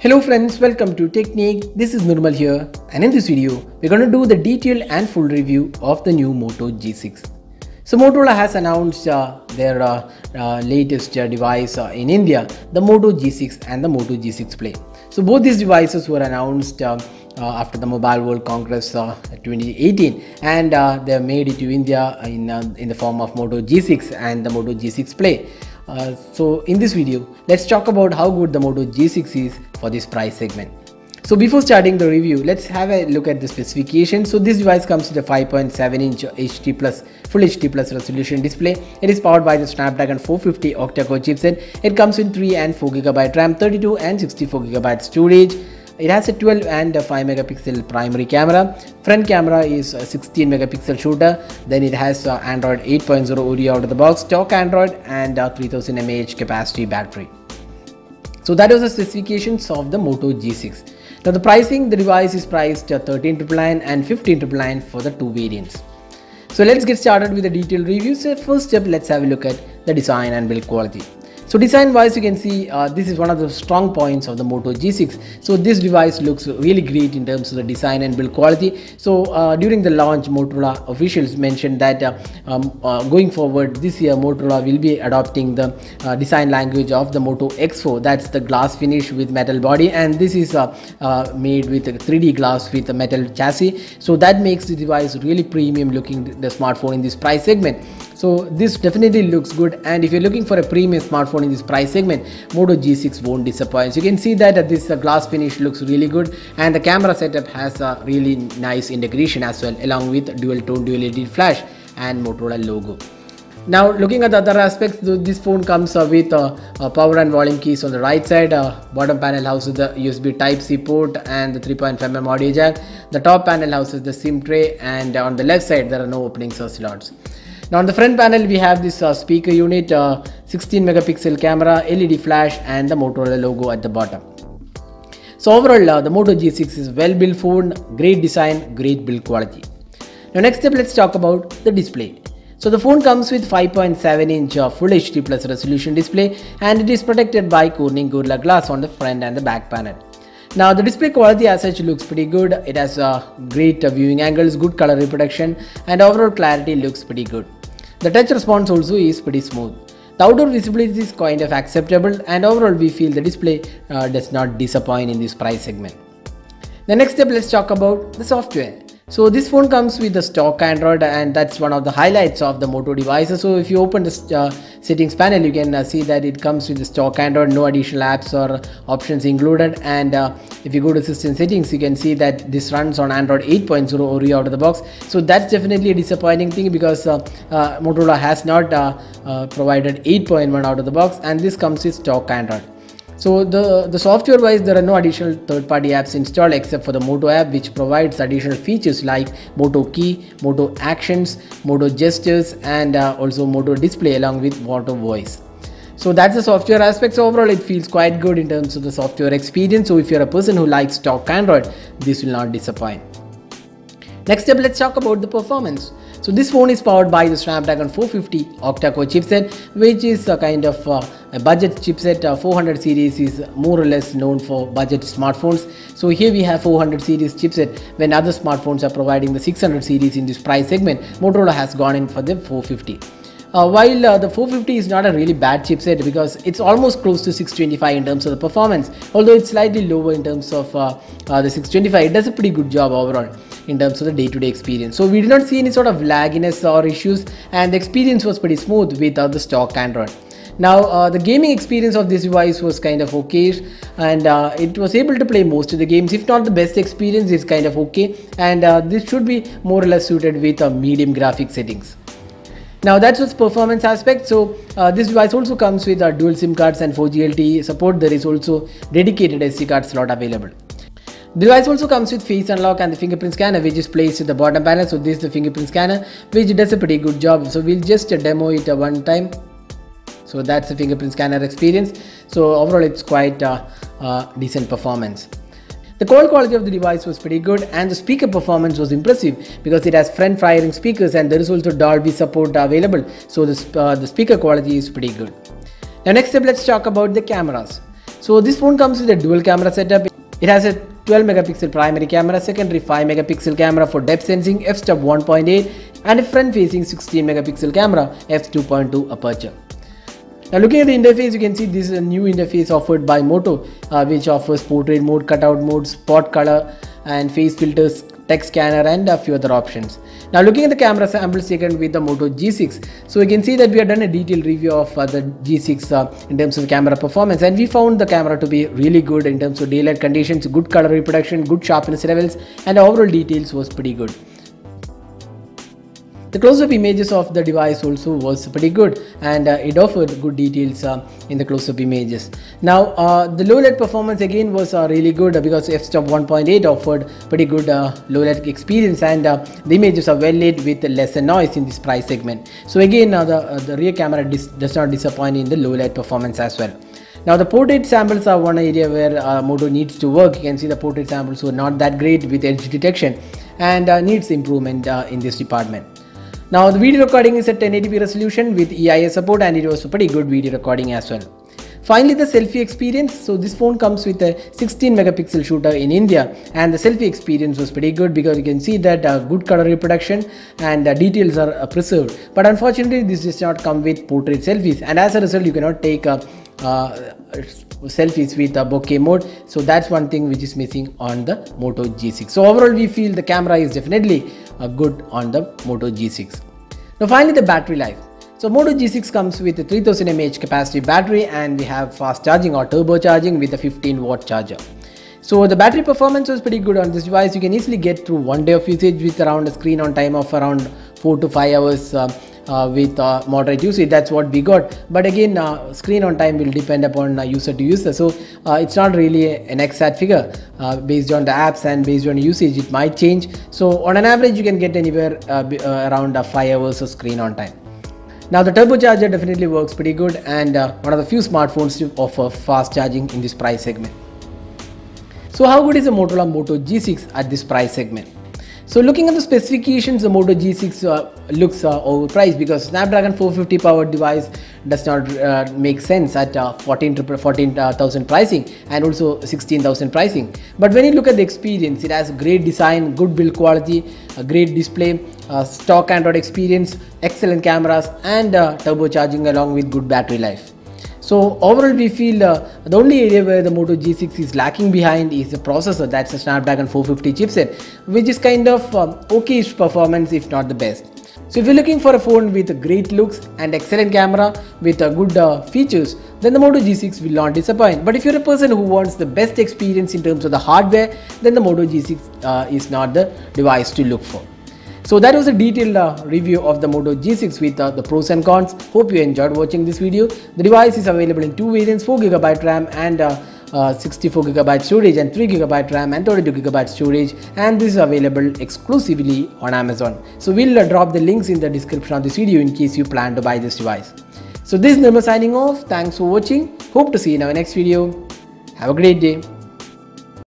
Hello friends, welcome to Technique. This is Nirmal here, and in this video we're going to do the detailed and full review of the new Moto G6. So Motorola has announced their latest device in India, the Moto G6 and the Moto G6 Play. So both these devices were announced after the Mobile World Congress 2018, and they have made it to India in the form of Moto G6 and the Moto G6 Play. So in this video, let's talk about how good the Moto G6 is for this price segment. So before starting the review, let's have a look at the specifications. So this device comes with a 5.7-inch Full HD Plus resolution display. It is powered by the Snapdragon 450 octa-core chipset. It comes in 3 and 4 GB RAM, 32 and 64 GB storage. It has a 12 and 5 megapixel primary camera. Front camera is a 16 megapixel shooter. Then it has Android 8.0 Oreo out of the box, stock Android, and 3000 mAh capacity battery. So that was the specifications of the Moto G6. Now the pricing, the device is priced at 13,999 and 15,999 for the two variants. So let's get started with the detailed review. So first step, let's have a look at the design and build quality. So design wise, you can see this is one of the strong points of the Moto G6. So this device looks really great in terms of the design and build quality. So during the launch, Motorola officials mentioned that going forward this year, Motorola will be adopting the design language of the Moto X4. That's the glass finish with metal body, and this is made with a 3D glass with a metal chassis. So that makes the device really premium looking, the smartphone in this price segment. So this definitely looks good, and if you're looking for a premium smartphone in this price segment, Moto G6 won't disappoint. So you can see that this glass finish looks really good, and the camera setup has a really nice integration as well, along with dual tone dual LED flash and Motorola logo. Now looking at the other aspects, this phone comes with power and volume keys on the right side. Bottom panel houses the USB Type-C port and the 3.5mm audio jack. The top panel houses the SIM tray, and on the left side there are no openings or slots. Now on the front panel we have this speaker unit, 16 megapixel camera, LED flash, and the Motorola logo at the bottom. So overall the Moto G6 is well built phone, great design, great build quality. Now next step, let's talk about the display. So the phone comes with 5.7-inch Full HD Plus resolution display, and it is protected by Corning Gorilla Glass on the front and the back panel. Now the display quality as such looks pretty good. It has great viewing angles, good color reproduction, and overall clarity looks pretty good. The touch response also is pretty smooth. The outdoor visibility is kind of acceptable, and overall we feel the display does not disappoint in this price segment. The next step, let's talk about the software. So this phone comes with the stock Android, and that's one of the highlights of the Moto devices. So if you open the settings panel, you can see that it comes with the stock Android, no additional apps or options included. And if you go to system settings, you can see that this runs on Android 8.0 Oreo out of the box. So that's definitely a disappointing thing, because Motorola has not provided 8.1 out of the box, and this comes with stock Android. So the software wise, there are no additional third-party apps installed except for the Moto app, which provides additional features like Moto Key, Moto Actions, Moto Gestures, and also Moto Display along with Moto Voice. So that's the software aspect. So overall it feels quite good in terms of the software experience. So if you're a person who likes stock Android, this will not disappoint. Next step, let's talk about the performance. So this phone is powered by the Snapdragon 450 octa-core chipset, which is a kind of a budget chipset. 400 series is more or less known for budget smartphones. So here we have 400 series chipset, when other smartphones are providing the 600 series in this price segment. Motorola has gone in for the 450. While the 450 is not a really bad chipset, because it's almost close to 625 in terms of the performance, although it's slightly lower in terms of the 625, it does a pretty good job overall in terms of the day-to-day experience. So we did not see any sort of lagginess or issues, and the experience was pretty smooth with the stock Android. Now the gaming experience of this device was kind of okay, and it was able to play most of the games. If not the best experience, it's kind of okay, and this should be more or less suited with medium graphic settings. Now that's what's performance aspect. So this device also comes with dual SIM cards and 4G LTE support. There is also dedicated SD card slot available. The device also comes with face unlock and the fingerprint scanner, which is placed at the bottom panel. So this is the fingerprint scanner, which does a pretty good job. So we'll just demo it one time. So that's the fingerprint scanner experience. So overall it's quite decent performance. The call quality of the device was pretty good, and the speaker performance was impressive because it has front firing speakers, and there is also Dolby support available. So the speaker quality is pretty good. Now next step, let's talk about the cameras. So this phone comes with a dual camera setup. It has a 12 megapixel primary camera, secondary 5 megapixel camera for depth sensing f-stop 1.8 and a front facing 16 megapixel camera f2.2 aperture. Now looking at the interface, you can see this is a new interface offered by Moto, which offers portrait mode, cutout mode, spot color and face filters, text scanner and a few other options. Now looking at the camera samples taken with the Moto G6, so you can see that we have done a detailed review of the G6 in terms of camera performance, and we found the camera to be really good in terms of daylight conditions, good color reproduction, good sharpness levels, and overall details was pretty good. The close-up images of the device also was pretty good, and it offered good details in the close-up images. Now the low light performance again was really good because f-stop 1.8 offered pretty good low light experience, and the images are well lit with lesser noise in this price segment. So again the rear camera does not disappoint in the low light performance as well. Now the portrait samples are one area where Moto needs to work. You can see the portrait samples were not that great with edge detection and needs improvement in this department. Now the video recording is at 1080p resolution with EIS support, and it was a pretty good video recording as well. Finally, the selfie experience. So this phone comes with a 16 megapixel shooter in India, and the selfie experience was pretty good because you can see that good color reproduction and details are preserved. But unfortunately this does not come with portrait selfies, and as a result you cannot take selfies with bokeh mode. So that's one thing which is missing on the Moto G6. So overall we feel the camera is definitely good on the Moto G6. Now finally, the battery life. So Moto G6 comes with a 3000 mAh capacity battery, and we have fast charging or turbo charging with a 15-watt charger. So the battery performance was pretty good on this device. You can easily get through one day of usage with around a screen on time of around 4 to 5 hours with moderate usage. That's what we got. But again, screen on time will depend upon user to user, so it's not really an exact figure. Based on the apps and based on usage it might change. So on an average you can get anywhere around 5 hours of screen on time. Now the turbocharger definitely works pretty good, and one of the few smartphones to offer fast charging in this price segment. So how good is the Motorola Moto G6 at this price segment? So looking at the specifications, the Moto G6 looks overpriced because Snapdragon 450 powered device does not make sense at 14,000 pricing and also 16,000 pricing. But when you look at the experience, it has great design, good build quality, a great display, stock Android experience, excellent cameras, and turbocharging along with good battery life. So overall we feel the only area where the Moto G6 is lacking behind is the processor. That's a Snapdragon 450 chipset, which is kind of okayish performance if not the best. So if you're looking for a phone with great looks and excellent camera with good features, then the Moto G6 will not disappoint. But if you're a person who wants the best experience in terms of the hardware, then the Moto G6 is not the device to look for. So that was a detailed review of the Moto G6 with the pros and cons. Hope you enjoyed watching this video. The device is available in two variants, 4GB RAM and 64GB storage, and 3GB RAM and 32GB storage, and this is available exclusively on Amazon. So we'll drop the links in the description of this video in case you plan to buy this device. So this is Nirmal signing off. Thanks for watching. Hope to see you in our next video. Have a great day.